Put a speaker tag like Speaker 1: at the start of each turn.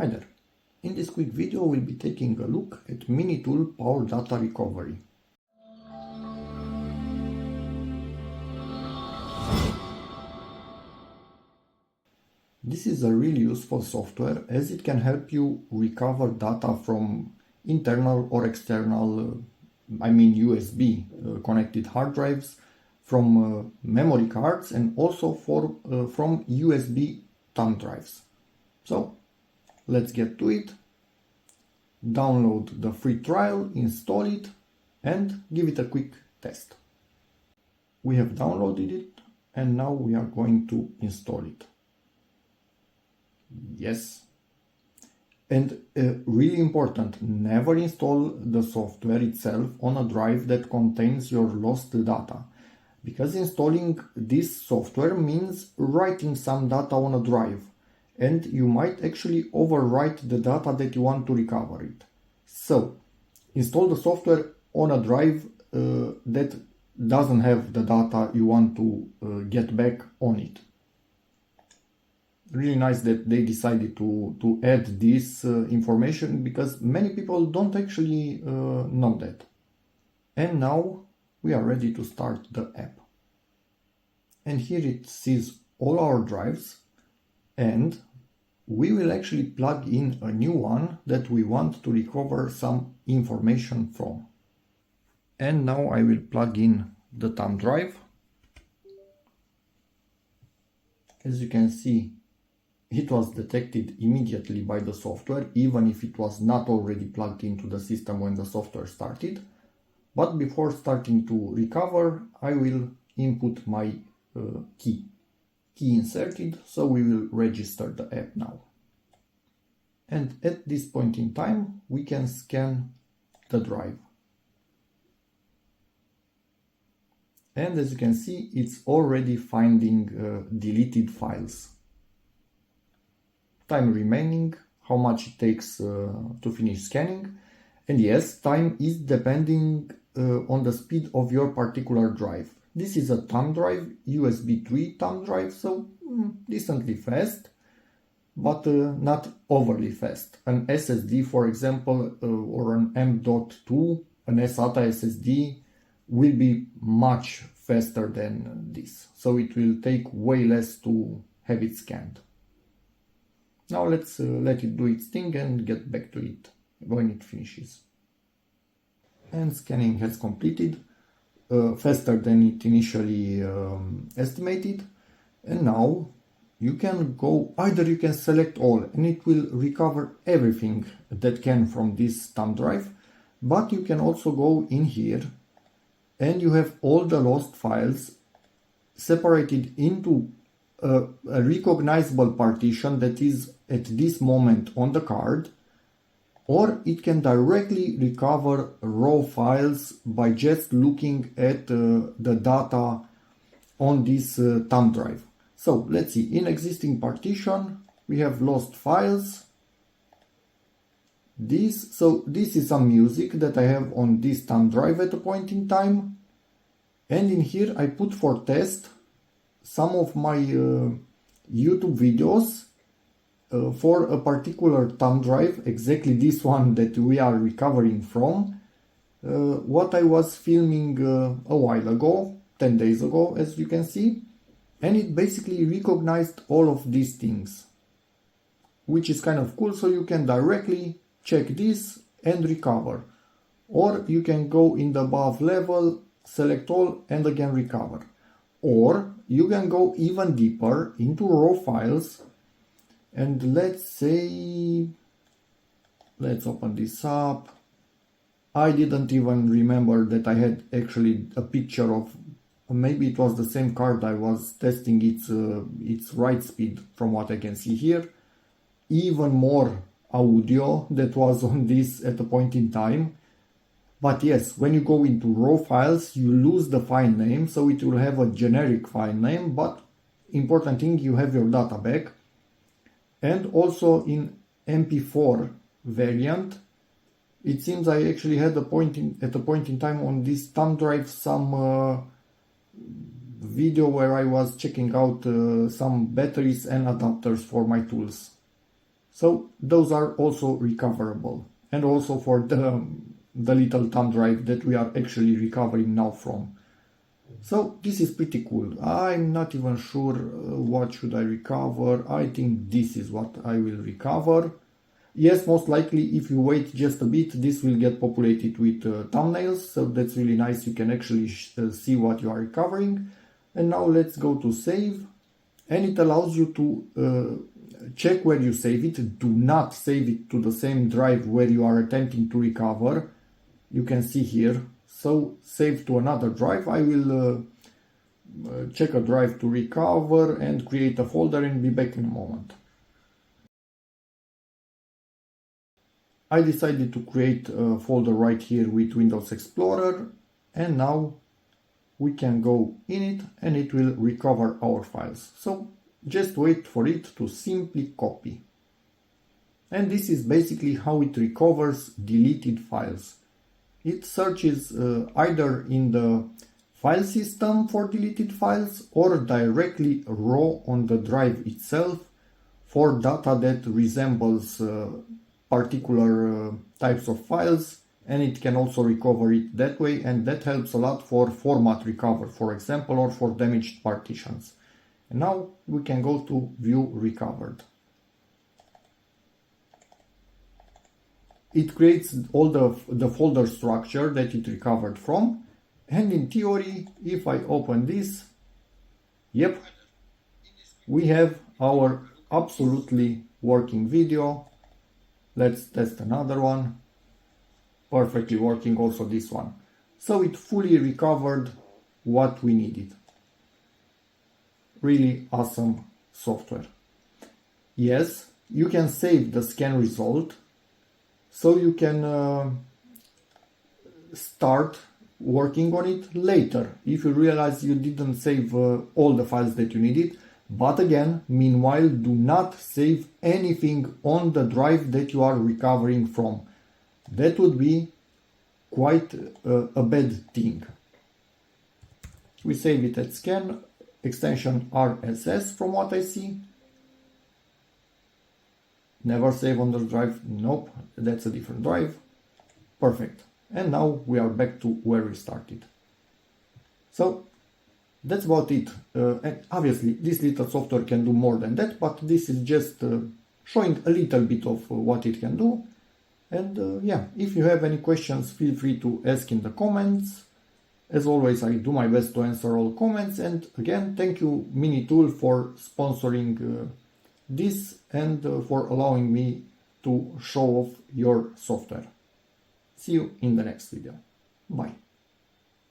Speaker 1: Hi there. In this quick video we'll be taking a look at MiniTool Power Data Recovery. This is a really useful software as it can help you recover data from internal or external, USB connected hard drives, from memory cards, and also from USB thumb drives. So let's get to it. Download the free trial, install it, and give it a quick test. We have downloaded it and now we are going to install it. Yes. And really important, never install the software itself on a drive that contains your lost data, because installing this software means writing some data on a drive, and you might actually overwrite the data that you want to recover it. So install the software on a drive that doesn't have the data you want to get back on it. Really nice that they decided to add this information, because many people don't actually know that. And now we are ready to start the app. And here it sees all our drives, and we will actually plug in a new one that we want to recover some information from. And now I will plug in the thumb drive. As you can see, it was detected immediately by the software, even if it was not already plugged into the system when the software started. But before starting to recover, I will input my key inserted, so we will register the app now. And at this point in time, we can scan the drive. And as you can see, it's already finding deleted files. Time remaining, how much it takes to finish scanning. And yes, time is depending on the speed of your particular drive. This is a thumb drive, USB 3 thumb drive, so decently fast, but not overly fast. An SSD, for example, or an M.2, an SATA SSD, will be much faster than this, so it will take way less to have it scanned. Now let's let it do its thing and get back to it when it finishes. And scanning has completed, faster than it initially estimated. And now you can go, either you can select all and it will recover everything that can from this thumb drive, but you can also go in here and you have all the lost files separated into a recognizable partition that is at this moment on the card, or it can directly recover raw files by just looking at the data on this thumb drive. So let's see, in existing partition we have lost files. This is some music that I have on this thumb drive at a point in time, and in here I put for test some of my YouTube videos for a particular thumb drive, exactly this one that we are recovering from, what I was filming a while ago, 10 days ago, as you can see, and it basically recognized all of these things, which is kind of cool. So you can directly check this and recover, or you can go in the above level, select all, and again recover. Or you can go even deeper into raw files, and let's open this up. I didn't even remember that I had actually a picture of, maybe it was the same card I was testing its write speed from what I can see here. Even more audio that was on this at a point in time. But yes, when you go into raw files, you lose the file name, so it will have a generic file name, but important thing, you have your data back. And also in MP4 variant, it seems I actually had at a point in time on this thumb drive some video where I was checking out some batteries and adapters for my tools. So those are also recoverable, and also for the little thumb drive that we are actually recovering now from. So this is pretty cool. I'm not even sure what should I recover. I think this is what I will recover. Yes, most likely if you wait just a bit, this will get populated with thumbnails, so that's really nice. You can actually see what you are recovering. And now let's go to save, and it allows you to check where you save it. Do not save it to the same drive where you are attempting to recover. You can see here, so save to another drive. I will check a drive to recover and create a folder and be back in a moment. I decided to create a folder right here with Windows Explorer, and now we can go in it and it will recover our files. So just wait for it to simply copy. And this is basically how it recovers deleted files. It searches either in the file system for deleted files or directly raw on the drive itself for data that resembles particular types of files, and it can also recover it that way, and that helps a lot for format recover, for example, or for damaged partitions. And now we can go to view recovered. It creates all the folder structure that it recovered from, and in theory, if I open this, yep, we have our absolutely working video. Let's test another one. Perfectly working also this one. So it fully recovered what we needed. Really awesome software. Yes, you can save the scan result, so you can start working on it later if you realize you didn't save all the files that you needed. But again, meanwhile, do not save anything on the drive that you are recovering from. That would be quite a bad thing. We save it at scan, extension RSS from what I see. Never save on the drive. Nope, that's a different drive. Perfect. And now we are back to where we started. So that's about it. And obviously this little software can do more than that, but this is just showing a little bit of what it can do. And yeah, if you have any questions, feel free to ask in the comments. As always, I do my best to answer all comments. And again, thank you MiniTool for sponsoring this and for allowing me to show off your software. See you in the next video. Bye.